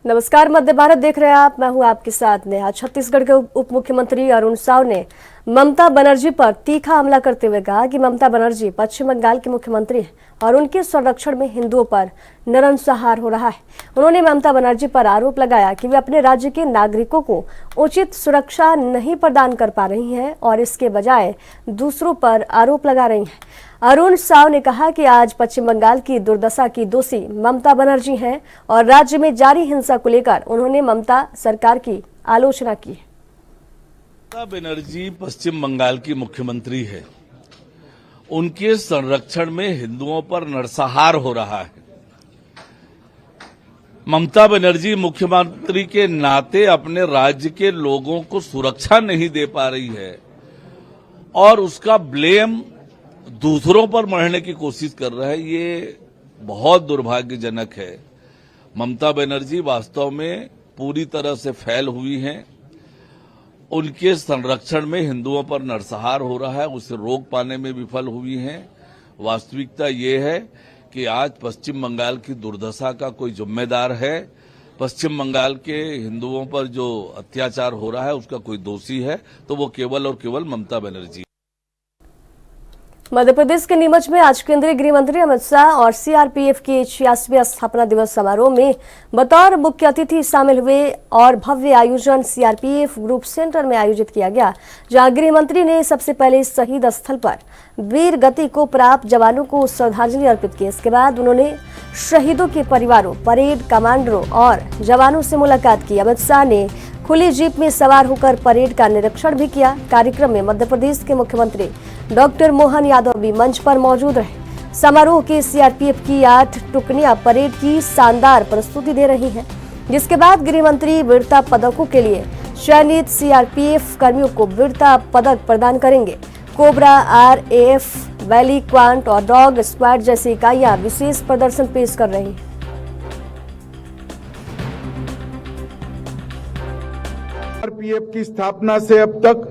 नमस्कार, मध्य भारत देख रहे हैं आप। मैं हूं आपके साथ नेहा। छत्तीसगढ़ के उप मुख्यमंत्री अरुण साव ने ममता बनर्जी पर तीखा हमला करते हुए कहा कि ममता बनर्जी पश्चिम बंगाल की मुख्यमंत्री हैं और उनके संरक्षण में हिंदुओं पर नरसंहार हो रहा है। उन्होंने ममता बनर्जी पर आरोप लगाया कि वे अपने राज्य के नागरिकों को उचित सुरक्षा नहीं प्रदान कर पा रही हैं और इसके बजाय दूसरों पर आरोप लगा रही हैं। अरुण साव ने कहा कि आज पश्चिम बंगाल की दुर्दशा की दोषी ममता बनर्जी हैं और राज्य में जारी हिंसा को लेकर उन्होंने ममता सरकार की आलोचना की। ममता बनर्जी पश्चिम बंगाल की मुख्यमंत्री है। उनके संरक्षण में हिंदुओं पर नरसंहार हो रहा है। ममता बनर्जी मुख्यमंत्री के नाते अपने राज्य के लोगों को सुरक्षा नहीं दे पा रही है और उसका ब्लेम दूसरों पर मढ़ने की कोशिश कर रहा है। ये बहुत दुर्भाग्यजनक है। ममता बनर्जी वास्तव में पूरी तरह से फेल हुई हैं। उनके संरक्षण में हिंदुओं पर नरसंहार हो रहा है, उसे रोक पाने में विफल हुई हैं। वास्तविकता ये है कि आज पश्चिम बंगाल की दुर्दशा का कोई जिम्मेदार है। पश्चिम बंगाल के हिंदुओं पर जो अत्याचार हो रहा है उसका कोई दोषी है तो वो केवल और केवल ममता बनर्जी। मध्य प्रदेश के नीमच में आज केंद्रीय गृह मंत्री अमित शाह और सीआरपीएफ के 86वें स्थापना दिवस समारोह में बतौर मुख्य अतिथि शामिल हुए और भव्य आयोजन सीआरपीएफ ग्रुप सेंटर में आयोजित किया गया, जहां गृह मंत्री ने सबसे पहले शहीद स्थल पर वीर गति को प्राप्त जवानों को श्रद्धांजलि अर्पित की। इसके बाद उन्होंने शहीदों के परिवारों, परेड कमांडरों और जवानों से मुलाकात की। अमित शाह ने खुली जीप में सवार होकर परेड का निरीक्षण भी किया। कार्यक्रम में मध्य प्रदेश के मुख्यमंत्री डॉक्टर मोहन यादव भी मंच पर मौजूद रहे। समारोह के सीआरपीएफ की 8 टुकड़ियां परेड की शानदार प्रस्तुति दे रही हैं, जिसके बाद गृह मंत्री वीरता पदकों के लिए चयनित सीआरपीएफ कर्मियों को वीरता पदक प्रदान करेंगे। कोबरा, आरएएफ, वैली, क्वांट और डॉग स्क्वाड जैसी इकाइयां विशेष प्रदर्शन पेश कर रही हैं। सीआरपीएफ की स्थापना से अब तक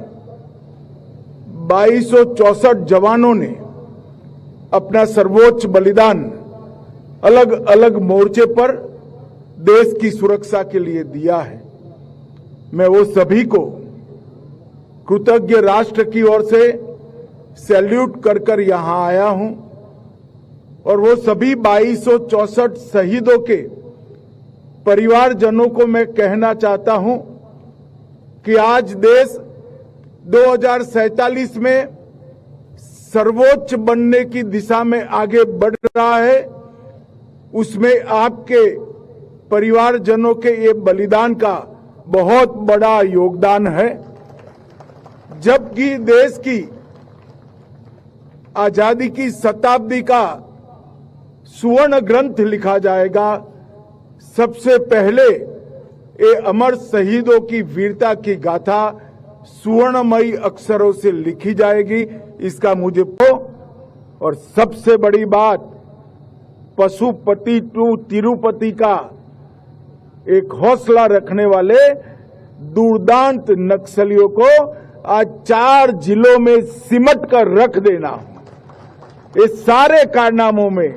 2264 जवानों ने अपना सर्वोच्च बलिदान अलग अलग मोर्चे पर देश की सुरक्षा के लिए दिया है। मैं वो सभी को कृतज्ञ राष्ट्र की ओर से सैल्यूट कर कर यहां आया हूं और वो सभी 2264 शहीदों के परिवारजनों को मैं कहना चाहता हूं कि आज देश 2047 में सर्वोच्च बनने की दिशा में आगे बढ़ रहा है। उसमें आपके परिवारजनों के ये बलिदान का बहुत बड़ा योगदान है। जबकि देश की आजादी की शताब्दी का सुवर्ण ग्रंथ लिखा जाएगा, सबसे पहले ये अमर शहीदों की वीरता की गाथा सुवर्णमयी अक्षरों से लिखी जाएगी। इसका मुझे और सबसे बड़ी बात, पशुपति टू तिरुपति का एक हौसला रखने वाले दुर्दांत नक्सलियों को आज 4 जिलों में सिमट कर रख देना, इस सारे कारनामों में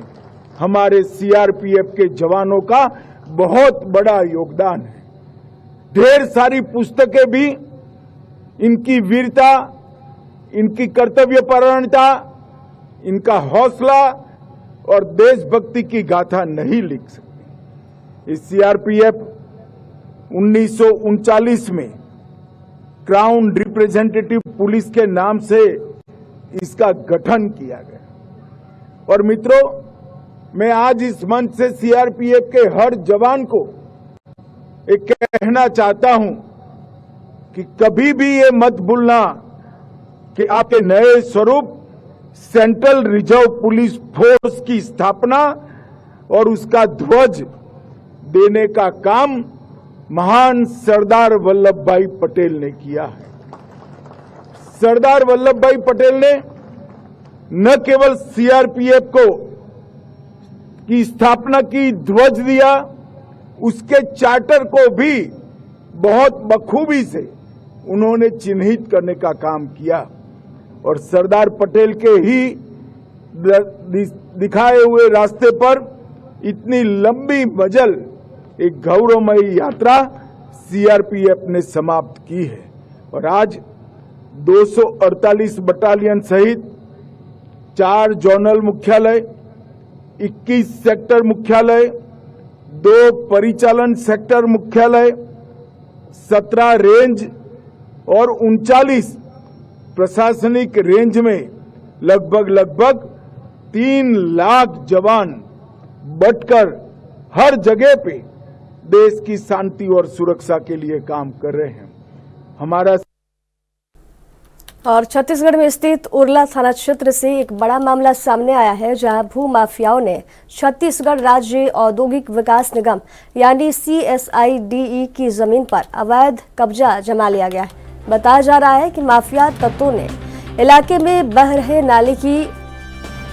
हमारे सीआरपीएफ के जवानों का बहुत बड़ा योगदान है। ढेर सारी पुस्तकें भी इनकी वीरता, इनकी कर्तव्यपरायणता, इनका हौसला और देशभक्ति की गाथा नहीं लिख सकती। इस सीआरपीएफ 1939 में क्राउन रिप्रेजेंटेटिव पुलिस के नाम से इसका गठन किया गया। और मित्रों, मैं आज इस मंच से सीआरपीएफ के हर जवान को एक कहना चाहता हूं कि कभी भी ये मत भूलना कि आपके नए स्वरूप सेंट्रल रिजर्व पुलिस फोर्स की स्थापना और उसका ध्वज देने का काम महान सरदार वल्लभ भाई पटेल ने किया है। सरदार वल्लभ भाई पटेल ने न केवल सीआरपीएफ को की स्थापना की, ध्वज दिया, उसके चार्टर को भी बहुत बखूबी से उन्होंने चिन्हित करने का काम किया और सरदार पटेल के ही दिखाए हुए रास्ते पर इतनी लंबी मजल एक गौरवमयी यात्रा सीआरपीएफ ने समाप्त की है और आज 248 बटालियन सहित 4 जोनल मुख्यालय, 21 सेक्टर मुख्यालय, 2 परिचालन सेक्टर मुख्यालय, 17 रेंज और 39 प्रशासनिक रेंज में लगभग 3 लाख जवान बटकर हर जगह पे देश की शांति और सुरक्षा के लिए काम कर रहे हैं। हमारा और छत्तीसगढ़ में स्थित उरला थाना क्षेत्र से एक बड़ा मामला सामने आया है, जहां भू माफियाओं ने छत्तीसगढ़ राज्य औद्योगिक विकास निगम यानी CSIDE की जमीन पर अवैध कब्जा जमा लिया गया है। बताया जा रहा है कि माफिया तत्वों ने इलाके में बह रहे नाले की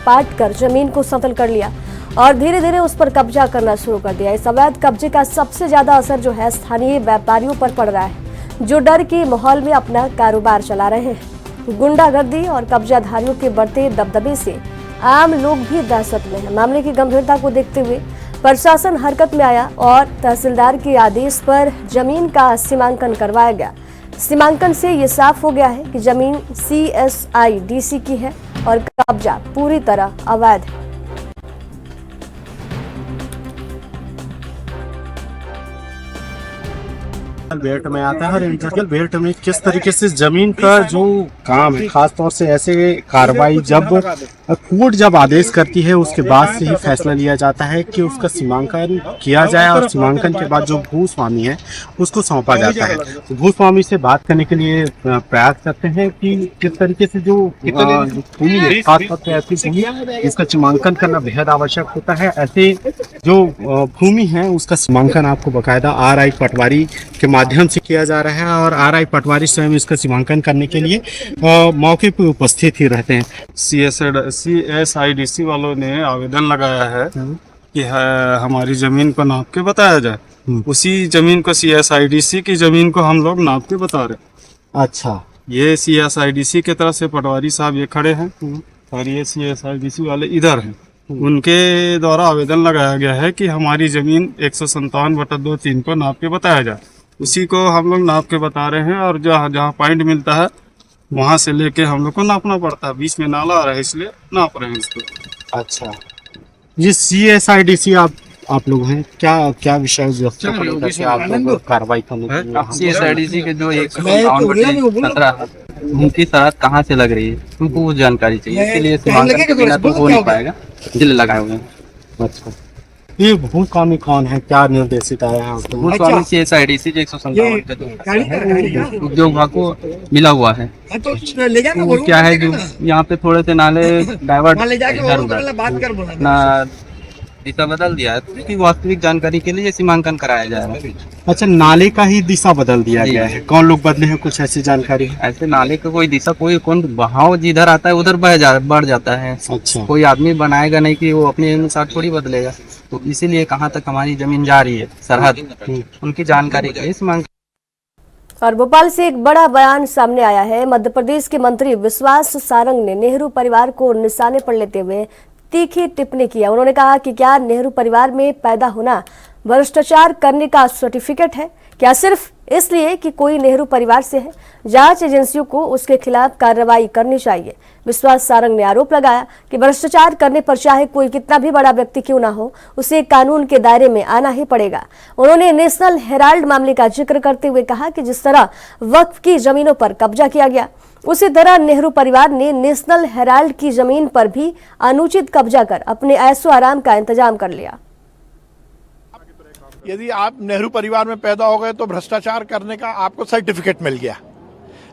पाट कर जमीन को समतल कर लिया और धीरे धीरे उस पर कब्जा करना शुरू कर दिया। इस अवैध कब्जे का सबसे ज्यादा असर जो है स्थानीय व्यापारियों पर पड़ रहा है, जो डर के माहौल में अपना कारोबार चला रहे हैं। गुंडागर्दी और कब्जाधारियों के बढ़ते दबदबे से आम लोग भी दहशत में हैं। मामले की गंभीरता को देखते हुए प्रशासन हरकत में आया और तहसीलदार के आदेश पर जमीन का सीमांकन करवाया गया। सीमांकन से ये साफ हो गया है कि जमीन CSIDC की है और कब्जा पूरी तरह अवैध है। बेल्ट में आता है और इंडस्ट्रियल बेल्ट में किस तरीके से जमीन का जो काम है, खासतौर से ऐसे कार्रवाई जब कोर्ट जब आदेश करती है उसके बाद से ही फैसला लिया जाता है कि उसका सीमांकन किया जाए और सीमांकन के बाद जो भूस्वामी है उसको सौंपा जाता है। तो भूस्वामी से बात करने के लिए प्रयास करते हैं कि किस तरीके से जो भूमि है, खासतौर से ऐसी भूमि इसका सीमांकन करना बेहद आवश्यक होता है। ऐसे जो भूमि है उसका सीमांकन आपको बाकायदा RI पटवारी के माध्यम से किया जा रहा है और RI पटवारी स्वयं इसका सीमांकन करने के लिए मौके पर उपस्थित ही रहते हैं। CSIDC वालों ने आवेदन लगाया है कि हमारी जमीन को नाप के बताया जाए। उसी जमीन को CSIDC की जमीन को हम लोग नाप के बता रहे। अच्छा, ये CSIDC की तरफ से पटवारी साहब ये खड़े हैं और ये CSIDC वाले इधर हैं। उनके द्वारा आवेदन लगाया गया है कि हमारी जमीन 157/2-3 को नाप के बताया जाए। उसी को हम लोग नाप के बता रहे हैं और जहाँ जहाँ पॉइंट मिलता है वहाँ से लेके हम लोग को नापना पड़ता है। बीच में नाला आ रहा है इसलिए नाप रहे हैं इसको। अच्छा, ये CSIDC आप लोग हैं, क्या विषय आप लोग कार्रवाई करने के लिए? CSIDC के जो 157/17 उनकी शरारत कहाँ से लग रही है तुमको वो जानकारी चाहिए, इसके लिए सीमांकन के बिना तो हो नहीं पाएगा, इसलिए लगाए हुए हैं। अच्छा, ये भूस्वामी कौन है, क्या निर्देशित आया है आपको? भूस्वामी CSIDC जो 157 का जो उद्योग विभाग को मिला हुआ है। वो क्या है जो यहाँ पे थोड़े से नाले डाइवर्ट ना दिशा बदल दिया है, क्योंकि वास्तविक जानकारी के लिए सीमांकन कराया जा रहा है। अच्छा, नाले का ही दिशा बदल दिया गया है, कौन लोग बदले हैं, कुछ ऐसी जानकारी है? ऐसे नाले का कोई दिशा कौन बहाव जिधर आता है उधर बढ़ जाता है। अच्छा, कोई आदमी बनाएगा नहीं कि वो अपने अनुसार थोड़ी बदलेगा, तो इसीलिए कहाँ तक हमारी जमीन जा रही है सरहद उनकी जानकारी के लिए सीमांकन। और भोपाल से एक बड़ा बयान सामने आया है। मध्य प्रदेश के मंत्री विश्वास सारंग ने नेहरू परिवार को निशाने पर लेते हुए तीखी टिप्पणी किया। उन्होंने कहा कि क्या नेहरू परिवार में पैदा होना भ्रष्टाचार करने का सर्टिफिकेट है? क्या सिर्फ इसलिए कि कोई नेहरू परिवार से है? जांच एजेंसियों को उसके खिलाफ कार्रवाई करनी चाहिए। विश्वास सारंग ने आरोप लगाया कि भ्रष्टाचार करने पर चाहे कोई कितना भी बड़ा व्यक्ति क्यों ना हो, उसे कानून के दायरे में आना ही पड़ेगा। उन्होंने नेशनल हेराल्ड मामले का जिक्र करते हुए कहा कि जिस तरह वक्फ की जमीनों पर कब्जा किया गया, उसी तरह नेहरू परिवार ने नेशनल हेराल्ड की जमीन पर भी अनुचित कब्जा कर अपने ऐशो आराम का इंतजाम कर लिया। यदि आप नेहरू परिवार में पैदा हो गए तो भ्रष्टाचार करने का आपको सर्टिफिकेट मिल गया।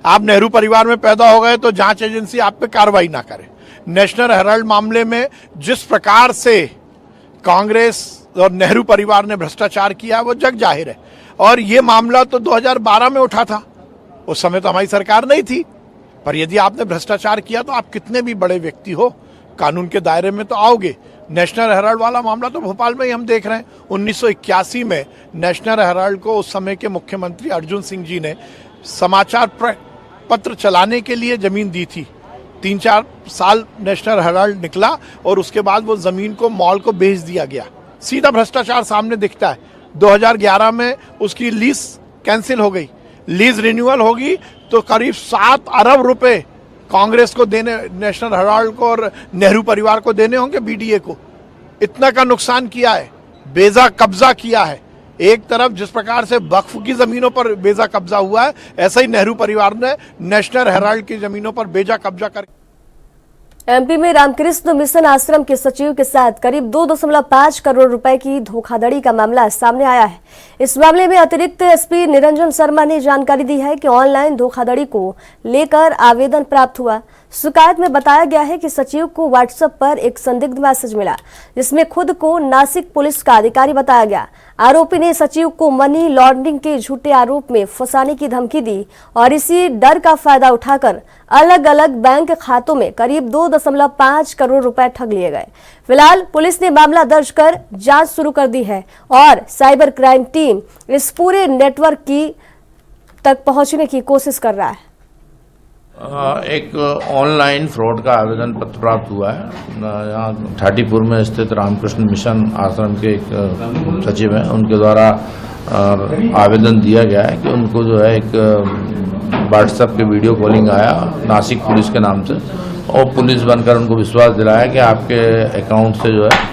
आप नेहरू परिवार में पैदा हो गए तो जांच एजेंसी आप पे कार्रवाई ना करे। नेशनल हेराल्ड मामले में जिस प्रकार से कांग्रेस और नेहरू परिवार ने भ्रष्टाचार किया वो जग जाहिर है। और ये मामला तो 2012 में उठा था, उस समय तो हमारी सरकार नहीं थी। पर यदि आपने भ्रष्टाचार किया तो आप कितने भी बड़े व्यक्ति हो कानून के दायरे में तो आओगे। नेशनल हेराल्ड वाला मामला तो भोपाल में ही हम देख रहे हैं। 1981 में नेशनल हेराल्ड को उस समय के मुख्यमंत्री अर्जुन सिंह जी ने समाचार पत्र चलाने के लिए जमीन दी थी। 3-4 साल नेशनल हेराल्ड निकला और उसके बाद वो जमीन को मॉल को बेच दिया गया। सीधा भ्रष्टाचार सामने दिखता है। 2011 में उसकी लीज कैंसिल हो गई, लीज रिन्यूअल होगी तो करीब 7 अरब रुपए कांग्रेस को देने, नेशनल हेराल्ड को और नेहरू परिवार को देने होंगे, बीडीए को। इतना का नुकसान किया है, बेजा कब्जा किया है। एक तरफ जिस प्रकार से वक्फ की जमीनों पर बेजा कब्जा हुआ है, ऐसा ही नेहरू परिवार ने नेशनल हेराल्ड की जमीनों पर बेजा कब्जा कर। एमपी में रामकृष्ण मिशन आश्रम के सचिव के साथ करीब 2.5 करोड़ रुपए की धोखाधड़ी का मामला सामने आया है। इस मामले में अतिरिक्त एसपी निरंजन शर्मा ने जानकारी दी है कि ऑनलाइन धोखाधड़ी को लेकर आवेदन प्राप्त हुआ। शिकायत में बताया गया है कि सचिव को व्हाट्सएप पर एक संदिग्ध मैसेज मिला जिसमें खुद को नासिक पुलिस का अधिकारी बताया गया। आरोपी ने सचिव को मनी लॉन्ड्रिंग के झूठे आरोप में फंसाने की धमकी दी और इसी डर का फायदा उठाकर अलग अलग बैंक खातों में करीब 2.5 करोड़ रुपए ठग लिए गए। फिलहाल पुलिस ने मामला दर्ज कर जांच शुरू कर दी है और साइबर क्राइम टीम इस पूरे नेटवर्क की तक पहुंचने की कोशिश कर रहा है। एक ऑनलाइन फ्रॉड का आवेदन पत्र प्राप्त हुआ है। यहाँ थाटीपुर में स्थित रामकृष्ण मिशन आश्रम के एक सचिव हैं, उनके द्वारा आवेदन दिया गया है कि उनको जो है एक व्हाट्सएप पे वीडियो कॉलिंग आया नासिक पुलिस के नाम से, और पुलिस बनकर उनको विश्वास दिलाया कि आपके अकाउंट से जो है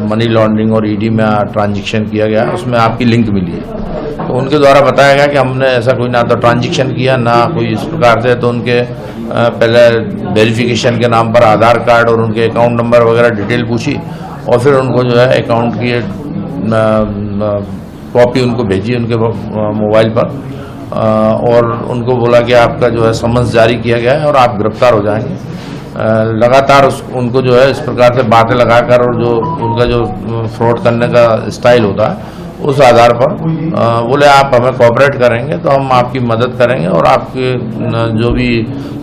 मनी लॉन्ड्रिंग और ईडी में ट्रांजैक्शन किया गया, उसमें आपकी लिंक मिली है। तो उनके द्वारा बताया गया कि हमने ऐसा कोई ना तो ट्रांजैक्शन किया ना कोई इस प्रकार से। तो उनके पहले वेरिफिकेशन के नाम पर आधार कार्ड और उनके अकाउंट नंबर वगैरह डिटेल पूछी और फिर उनको जो है अकाउंट की कॉपी उनको भेजी उनके मोबाइल पर, और उनको बोला कि आपका जो है समन्स जारी किया गया है और आप गिरफ्तार हो जाएंगे। लगातार उनको जो है इस प्रकार से बातें लगाकर और जो उनका जो फ्रॉड करने का स्टाइल होता है उस आधार पर बोले आप हमें कोऑपरेट करेंगे तो हम आपकी मदद करेंगे और आपके जो भी।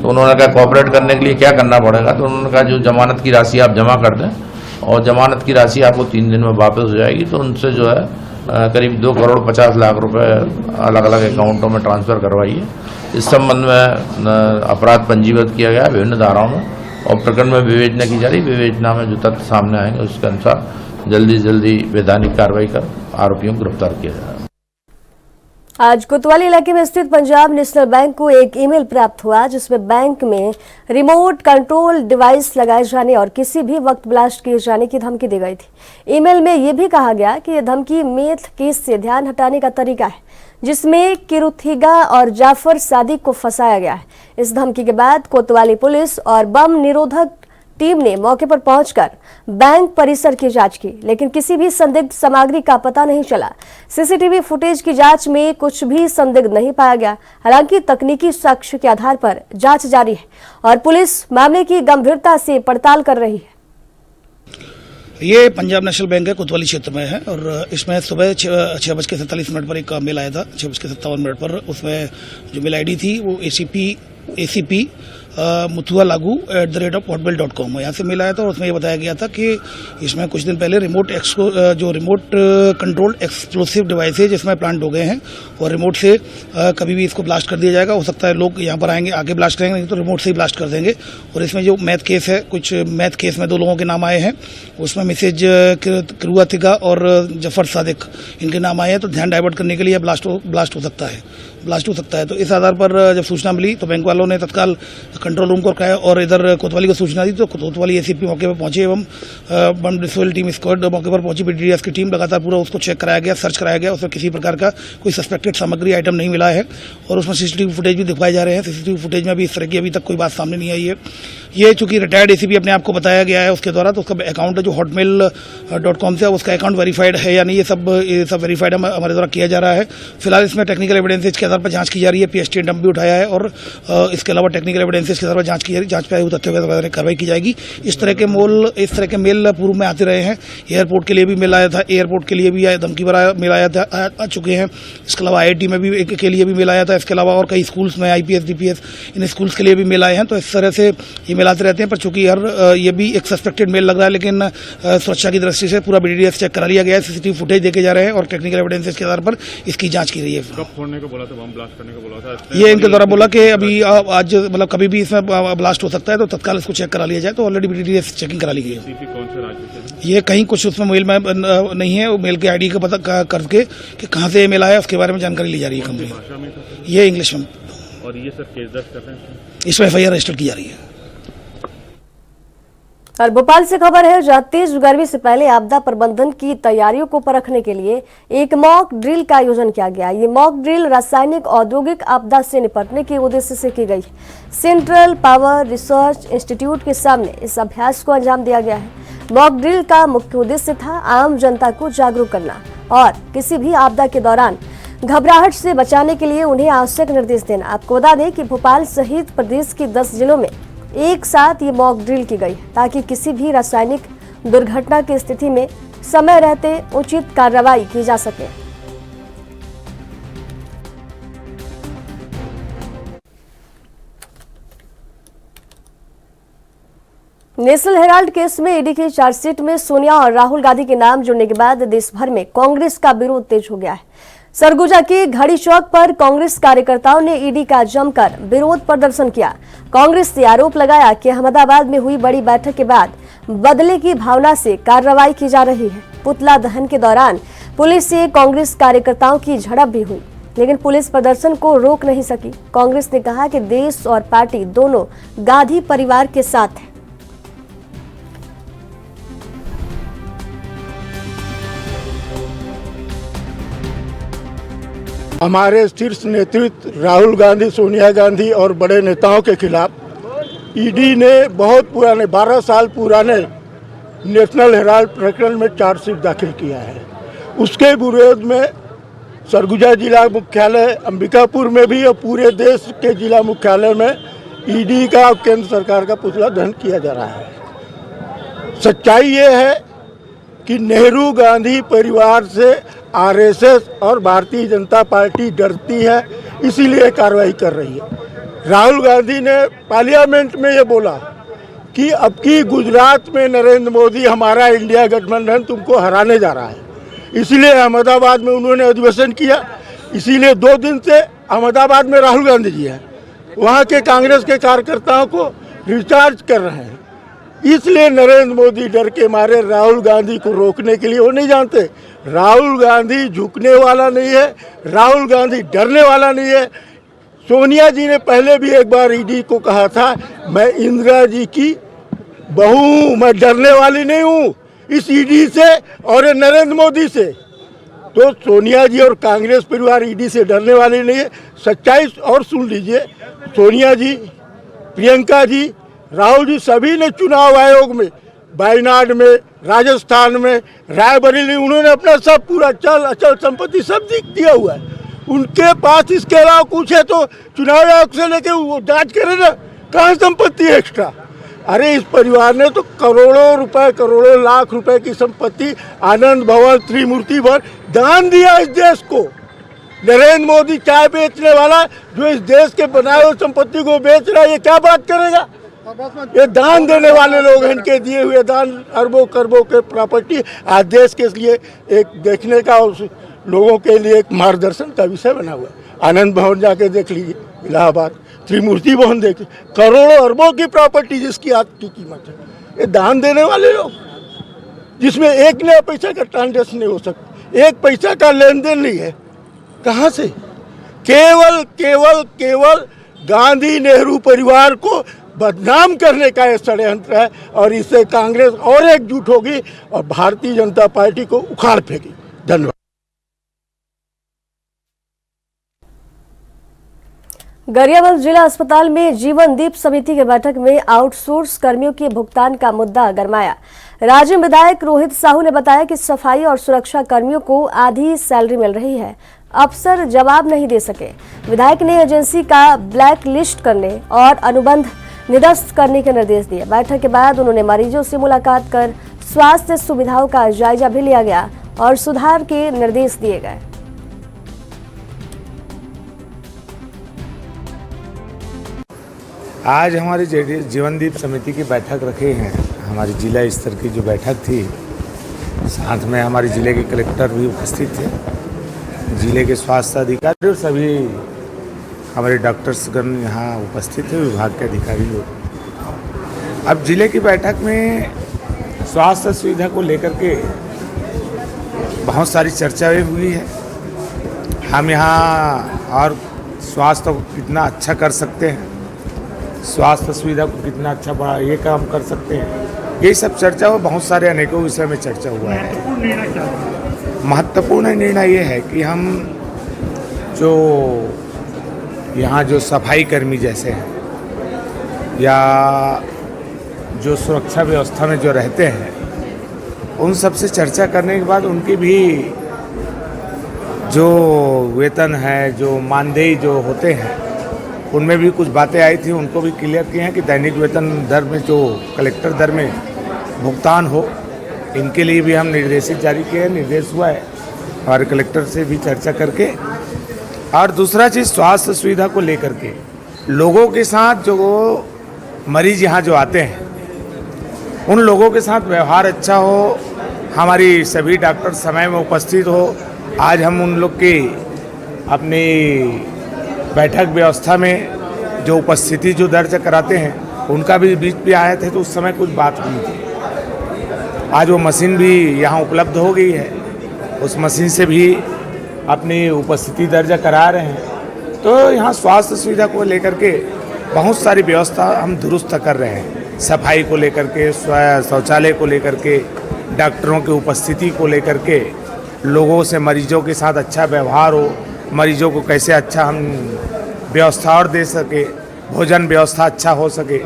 तो उन्होंने कहा कोऑपरेट करने के लिए क्या करना पड़ेगा, तो उन्होंने कहा जो जमानत की राशि आप जमा कर दें और जमानत की राशि आपको 3 दिन में वापस हो जाएगी। तो उनसे जो है करीब 2,50,00,000 रुपए अलग अलग अकाउंटों में ट्रांसफर करवाइए। इस संबंध में अपराध पंजीबद्ध किया गया विभिन्न धाराओं में और प्रकरण में विवेचना की जा रही। विवेचना में जो तथ्य सामने आएंगे उसके अनुसार जल्दी से जल्दी वैधानिक कार्रवाई कर आरोपियों को गिरफ्तार किया जाएगा। आज कोतवाली इलाके में स्थित पंजाब नेशनल बैंक को एक ईमेल प्राप्त हुआ जिसमें बैंक में रिमोट कंट्रोल डिवाइस लगाए जाने और किसी भी वक्त ब्लास्ट किए जाने की धमकी दी गई थी। ईमेल में यह भी कहा गया कि यह धमकी मेथ केस से ध्यान हटाने का तरीका है जिसमें किरुथिगा और जाफर सादिक को फंसाया गया है। इस धमकी के बाद कोतवाली पुलिस और बम निरोधक टीम ने मौके पर पहुंचकर बैंक परिसर की जांच की, लेकिन किसी भी संदिग्ध सामग्री का पता नहीं चला। सीसीटीवी फुटेज की जांच में कुछ भी संदिग्ध नहीं पाया गया। हालांकि तकनीकी साक्ष्य के आधार पर जांच जारी है और पुलिस मामले की गंभीरता से पड़ताल कर रही है। ये पंजाब नेशनल बैंक है, कोतवाली क्षेत्र में है और इसमें सुबह 6:47 पर एक मेल आया था। 6:57 पर उसमें जो मेल आईडी थी वो ACP मुथुआ लागू @hotmail.com यहाँ से मेल आया था और उसमें ये बताया गया था कि इसमें कुछ दिन पहले रिमोट कंट्रोल्ड एक्सप्लोसिव डिवाइसेज इसमें प्लांट हो गए हैं और रिमोट से कभी भी इसको ब्लास्ट कर दिया जाएगा। हो सकता है लोग यहाँ पर आएंगे आके ब्लास्ट करेंगे, नहीं तो रिमोट से ही ब्लास्ट कर देंगे। और इसमें जो मैथ केस है, कुछ मैथ केस में 2 लोगों के नाम आए हैं, उसमें मिसेज किरुथिगा और जफर सादिक इनके नाम आए हैं। तो ध्यान डाइवर्ट करने के लिए ब्लास्ट हो सकता है। तो इस आधार पर जब सूचना मिली तो बैंक वालों ने तत्काल कंट्रोल रूम को रखाया और इधर कोतवाली को सूचना दी। तो कोतवाली ACP मौके पर पहुंचे एवं बम डिस्पोजल टीम स्क्वाड मौके पर पहुंची। PDDS की टीम लगातार पूरा उसको चेक कराया गया, सर्च कराया गया। उसमें किसी प्रकार का कोई सस्पेक्टेड सामग्री आइटम नहीं मिला है और उसमें CCTV फुटेज भी दिखवाए जा रहे हैं। CCTV फुटेज में भी इस तरह की अभी तक कोई बात सामने नहीं आई है। ये चूंकि रिटायर्ड ACP अपने आप को बताया गया है उसके द्वारा, तो उसका अकाउंट है जो hotmail.com से उसका अकाउंट वेरीफाइड है या नहीं, ये सब वेरीफाइड हमारे द्वारा किया जा रहा है। फिलहाल इसमें टेक्निकल एविडेंसेज के आधार पर जांच की जा रही है। PST डंप भी उठाया है और इसके अलावा टेक्निकल एविडेंसेज के आधार पर जांच पे तथ्यों के आधार पर कार्रवाई की जाएगी। इस तरह के मेल पूर्व में आते रहे हैं। एयरपोर्ट के लिए भी मेल आया था, एयरपोर्ट के लिए भी धमकी भरा मेल आया था, आ चुके हैं। इसके अलावा IIT में भी के लिए भी मेल आया था। इसके अलावा और कई स्कूल्स में IPS DPS इन स्कूल्स के लिए भी मेल आए हैं। तो इस तरह से ये मेल आते रहते हैं। पर चूंकि ये भी एक सस्पेक्टेड मेल लग रहा है, लेकिन सुरक्षा की दृष्टि से पूरा BDDS चेक करा लिया गया है। CCTV फुटेज देखे जा रहे हैं और टेक्निकल एविडेंसेज के आधार पर इसकी जांच की रही है। कब फोड़ने को बोला था, बम ब्लास्ट करने को बोला था? ये इनके द्वारा बोला कि अभी आज मतलब कभी भी इसमें ब्लास्ट हो सकता है तो तत्काल इसको चेक करा लिया जाए। तो ऑलरेडी BTDS चेकिंग करा ली गई है। कौन से राज्य से? ये कहीं कुछ उसमें मेल में नहीं है, मेल के ID का पता करके कि कहाँ से मेल आया उसके बारे में जानकारी ली जा रही है कंप्लेन। ये इंग्लिश में। और ये सर केस दर्ज कर रहे हैं, इसमें FIR रजिस्टर की जा रही है। और भोपाल से खबर है, जहां तेज गर्मी से पहले आपदा प्रबंधन की तैयारियों को परखने के लिए एक मॉक ड्रिल का आयोजन किया गया। ये मॉक ड्रिल रासायनिक औद्योगिक आपदा से निपटने के उद्देश्य से की गई। सेंट्रल पावर रिसर्च इंस्टीट्यूट के सामने इस अभ्यास को अंजाम दिया गया है। मॉक ड्रिल का मुख्य उद्देश्य था आम जनता को जागरूक करना और किसी भी आपदा के दौरान घबराहट से बचाने के लिए उन्हें आवश्यक निर्देश देना। आपको बता दें कि भोपाल सहित प्रदेश के 10 जिलों में एक साथ ये मॉक ड्रिल की गई ताकि किसी भी रासायनिक दुर्घटना की स्थिति में समय रहते उचित कार्रवाई की जा सके। नेशनल हेराल्ड केस में ईडी की चार्जशीट में सोनिया और राहुल गांधी के नाम जुड़ने के बाद देश भर में कांग्रेस का विरोध तेज हो गया है। सरगुजा के घड़ी चौक पर कांग्रेस कार्यकर्ताओं ने ईडी का जमकर विरोध प्रदर्शन किया। कांग्रेस ने आरोप लगाया कि अहमदाबाद में हुई बड़ी बैठक के बाद बदले की भावना से कार्रवाई की जा रही है। पुतला दहन के दौरान पुलिस से कांग्रेस कार्यकर्ताओं की झड़प भी हुई, लेकिन पुलिस प्रदर्शन को रोक नहीं सकी। कांग्रेस ने कहा कि देश और पार्टी दोनों गांधी परिवार के साथ है। हमारे शीर्ष नेतृत्व राहुल गांधी, सोनिया गांधी और बड़े नेताओं के खिलाफ ईडी ने बहुत पुराने 12 साल पुराने नेशनल हेराल्ड प्रकरण में चार्जशीट दाखिल किया है। उसके विरोध में सरगुजा जिला मुख्यालय, अंबिकापुर में भी और पूरे देश के जिला मुख्यालय में ईडी का और केंद्र सरकार का पुतला दहन किया जा रहा है। सच्चाई ये है कि नेहरू गांधी परिवार से आरएसएस और भारतीय जनता पार्टी डरती है, इसीलिए कार्रवाई कर रही है। राहुल गांधी ने पार्लियामेंट में ये बोला कि अब की गुजरात में नरेंद्र मोदी हमारा इंडिया गठबंधन तुमको हराने जा रहा है, इसीलिए अहमदाबाद में उन्होंने अधिवेशन किया। इसीलिए 2 दिन से अहमदाबाद में राहुल गांधी जी हैं, वहाँ के कांग्रेस के कार्यकर्ताओं को रिचार्ज कर रहे हैं। इसलिए नरेंद्र मोदी डर के मारे राहुल गांधी को रोकने के लिए, वो नहीं जानते राहुल गांधी झुकने वाला नहीं है, राहुल गांधी डरने वाला नहीं है। सोनिया जी ने पहले भी एक बार ईडी को कहा था, मैं इंदिरा जी की बहू हूँ, मैं डरने वाली नहीं हूँ इस ईडी से और नरेंद्र मोदी से। तो सोनिया जी और कांग्रेस परिवार ईडी से डरने वाली नहीं है। सच्चाई और सुन लीजिए, सोनिया जी, प्रियंका जी, राहुल जी सभी ने चुनाव आयोग में, वायनाड में, राजस्थान में, रायबरेली, उन्होंने अपना सब पूरा अचल संपत्ति सब दिया हुआ है। उनके पास इसके अलावा कुछ है तो चुनाव आयोग से लेके वो जांच करे ना, कहाँ संपत्ति है एक्स्ट्रा। अरे इस परिवार ने तो करोड़ों रुपए, करोड़ों लाख रुपए की संपत्ति आनंद भवन, त्रिमूर्ति भवन दान दिया इस देश को। नरेंद्र मोदी चाय बेचने वाला जो इस देश के बनाए हुए संपत्ति को बेच रहा है, ये क्या बात करेगा? ये दान देने वाले लोग हैं, इनके दिए हुए दान अरबों करोड़ों के प्रॉपर्टी आज देश के लिए एक देखने का और लोगों के लिए एक मार्गदर्शन का विषय बना हुआ है। आनंद भवन जाके देख लीजिए, इलाहाबाद, त्रिमूर्ति भवन देखिए, करोड़ों अरबों की प्रॉपर्टी जिसकी आज की कीमत है। ये दान देने वाले लोग, जिसमें एक नया पैसा का ट्रांजेक्शन नहीं हो सकता, एक पैसा का लेन देन नहीं है, कहाँ से? केवल गांधी नेहरू परिवार को बदनाम करने का यह षड्यंत्र है और इससे कांग्रेस और एकजुट होगी और भारतीय जनता पार्टी को उखाड़ फेंकी। धन्यवाद। गरियाबंद जिला अस्पताल में जीवन दीप समिति की बैठक में आउटसोर्स कर्मियों के भुगतान का मुद्दा गरमाया। राज्य विधायक रोहित साहू ने बताया कि सफाई और सुरक्षा कर्मियों को आधी सैलरी मिल रही है, अफसर जवाब नहीं दे सके। विधायक ने एजेंसी का ब्लैक लिस्ट करने और अनुबंध निरस्त करने के निर्देश दिए। बैठक के बाद उन्होंने मरीजों से मुलाकात कर स्वास्थ्य सुविधाओं का जायजा भी लिया गया और सुधार के निर्देश दिए गए। आज हमारी जीवनदीप समिति की बैठक रखी है। हमारी जिला स्तर की जो बैठक थी, साथ में हमारे जिले के कलेक्टर भी उपस्थित थे, जिले के स्वास्थ्य अधिकारी और सभी हमारे डॉक्टर्सगण यहाँ उपस्थित है, विभाग के अधिकारी लोग। अब जिले की बैठक में स्वास्थ्य सुविधा को लेकर के बहुत सारी चर्चाएं हुई है। हम यहाँ और स्वास्थ्य को कितना अच्छा कर सकते हैं, स्वास्थ्य सुविधा को कितना अच्छा बढ़ा ये काम कर सकते हैं, यही सब चर्चा हो। बहुत सारे अनेकों विषय में चर्चा हुआ है। महत्वपूर्ण निर्णय ये है कि हम जो यहाँ जो सफाई कर्मी जैसे हैं या जो सुरक्षा व्यवस्था में जो रहते हैं, उन सब से चर्चा करने के बाद उनकी भी जो वेतन है, जो मानदेय जो होते हैं, उनमें भी कुछ बातें आई थी, उनको भी क्लियर किए हैं कि दैनिक वेतन दर में जो कलेक्टर दर में भुगतान हो, इनके लिए भी हम निर्देशित जारी किए हैं, निर्देश हुआ है और कलेक्टर से भी चर्चा करके। और दूसरा चीज़ स्वास्थ्य सुविधा को लेकर के लोगों के साथ जो मरीज यहाँ जो आते हैं, उन लोगों के साथ व्यवहार अच्छा हो, हमारी सभी डॉक्टर समय में उपस्थित हो। आज हम उन लोग की अपनी बैठक व्यवस्था में जो उपस्थिति जो दर्ज कराते हैं, उनका भी बीच पे आए थे तो उस समय कुछ बात हुई थी। आज वो मशीन भी यहाँ उपलब्ध हो गई है, उस मशीन से भी अपनी उपस्थिति दर्ज करा रहे हैं। तो यहाँ स्वास्थ्य सुविधा को लेकर के बहुत सारी व्यवस्था हम दुरुस्त कर रहे हैं, सफाई को लेकर के, शौचालय को लेकर के, डॉक्टरों की उपस्थिति को लेकर के, लोगों से मरीजों के साथ अच्छा व्यवहार हो, मरीजों को कैसे अच्छा हम व्यवस्था और दे सके, भोजन व्यवस्था अच्छा हो सके।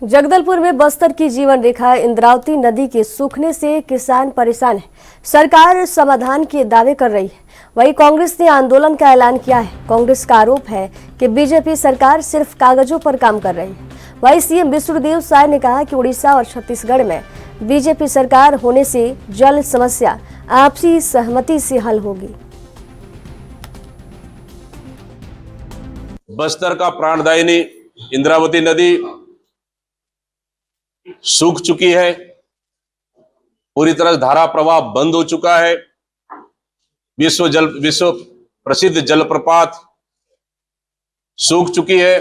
जगदलपुर में बस्तर की जीवन रेखा इंद्रावती नदी के सूखने से किसान परेशान है। सरकार समाधान के दावे कर रही है, वहीं कांग्रेस ने आंदोलन का ऐलान किया है। कांग्रेस का आरोप है कि बीजेपी सरकार सिर्फ कागजों पर काम कर रही है। वहीं सीएम विष्णुदेव साय ने कहा कि उड़ीसा और छत्तीसगढ़ में बीजेपी सरकार होने से जल समस्या आपसी सहमति से हल होगी। बस्तर का प्राणदायिनी इंद्रावती नदी सूख चुकी है, पूरी तरह धारा प्रवाह बंद हो चुका है। विश्व प्रसिद्ध जलप्रपात सूख चुकी है।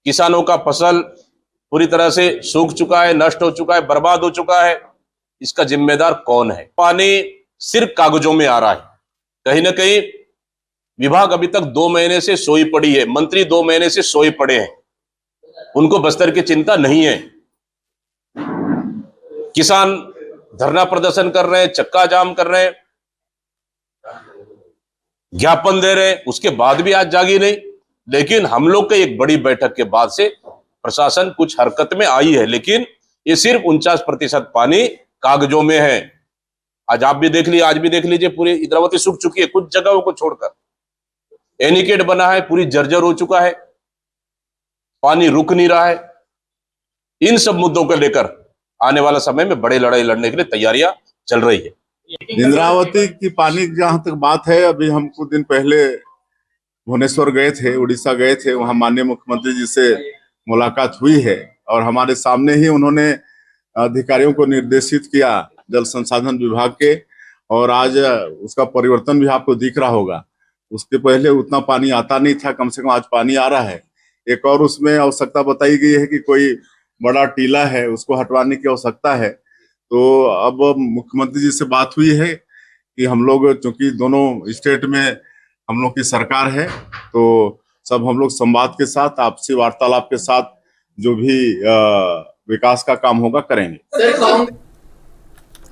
किसानों का फसल पूरी तरह से सूख चुका है, नष्ट हो चुका है, बर्बाद हो चुका है। इसका जिम्मेदार कौन है? पानी सिर्फ कागजों में आ रहा है। कहीं ना कहीं विभाग अभी तक 2 महीने से सोई पड़ी है, मंत्री 2 महीने से सोए पड़े हैं, उनको बस्तर की चिंता नहीं है। किसान धरना प्रदर्शन कर रहे हैं, चक्का जाम कर रहे हैं, ज्ञापन दे रहे हैं, उसके बाद भी आज जागी नहीं। लेकिन हम लोग के एक बड़ी बैठक के बाद से प्रशासन कुछ हरकत में आई है, लेकिन ये सिर्फ 49% पानी कागजों में है। आज आप भी देख लीजिए, आज भी देख लीजिए, पूरी इंद्रावती सूख चुकी है, कुछ जगहों को छोड़कर। एनीकेट बना है, पूरी जर्जर हो चुका है, पानी रुक नहीं रहा है। इन सब मुद्दों को लेकर आने वाला समय में बड़े लड़ाई लड़ने के लिए तैयारियां चल रही है। इंद्रावती की पानी जहां तक बात है, अभी हम कुछ दिन पहले भुवनेश्वर गए थे, उड़ीसा गए थे, वहां माननीय मुख्यमंत्री जी से मुलाकात हुई है और हमारे सामने ही उन्होंने अधिकारियों को निर्देशित किया जल संसाधन विभाग के, और आज उसका परिवर्तन भी आपको दिख रहा होगा। उसके पहले उतना पानी आता नहीं था, कम से कम आज पानी आ रहा है। एक और उसमें आवश्यकता बताई गई है कि कोई बड़ा टीला है, उसको हटवाने की आवश्यकता है। तो अब मुख्यमंत्री जी से बात हुई है कि हम लोग, चूंकि दोनों स्टेट में हम लोग की सरकार है, तो सब हम लोग संवाद के साथ, आपसी वार्तालाप के साथ जो भी विकास का काम होगा करेंगे।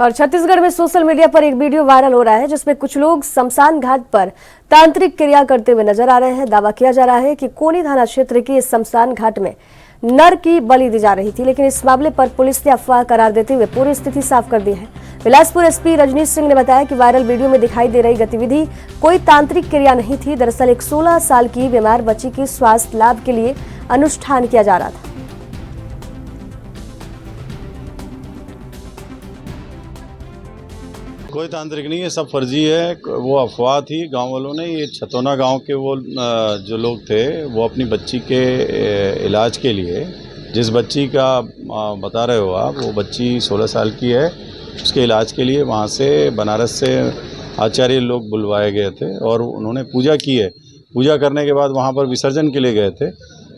और छत्तीसगढ़ में सोशल मीडिया पर एक वीडियो वायरल हो रहा है जिसमें कुछ लोग शमशान घाट पर तांत्रिक क्रिया करते हुए नजर आ रहे हैं। दावा किया जा रहा है कि कोनी थाना क्षेत्र के शमशान घाट में नर की बलि दी जा रही थी, लेकिन इस मामले पर पुलिस ने अफवाह करार देते हुए पूरी स्थिति साफ कर दी है। बिलासपुर एसपी रजनीश सिंह ने बताया कि वायरल वीडियो में दिखाई दे रही गतिविधि कोई तांत्रिक क्रिया नहीं थी। दरअसल एक 16 साल की बीमार बच्ची की स्वास्थ्य लाभ के लिए अनुष्ठान किया जा रहा था। कोई तांत्रिक नहीं है, सब फर्जी है, वो अफवाह थी गांव वालों ने। ये छतौना गांव के वो जो लोग थे, वो अपनी बच्ची के इलाज के लिए, जिस बच्ची का बता रहे हो आप, वो बच्ची 16 साल की है, उसके इलाज के लिए वहाँ से बनारस से आचार्य लोग बुलवाए गए थे और उन्होंने पूजा की है। पूजा करने के बाद वहाँ पर विसर्जन के लिए गए थे।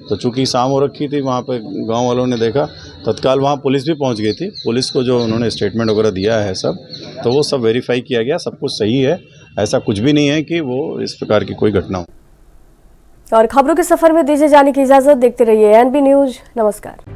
तो चूंकि शाम हो रखी थी, वहाँ पे गांव वालों ने देखा, तत्काल वहाँ पुलिस भी पहुँच गई थी। पुलिस को जो उन्होंने स्टेटमेंट वगैरह दिया है सब, तो वो सब वेरीफाई किया गया, सब कुछ सही है। ऐसा कुछ भी नहीं है कि वो इस प्रकार की कोई घटना हो। और खबरों के सफर में दीजिए जाने की इजाजत। देखते रहिए एनबी न्यूज। नमस्कार।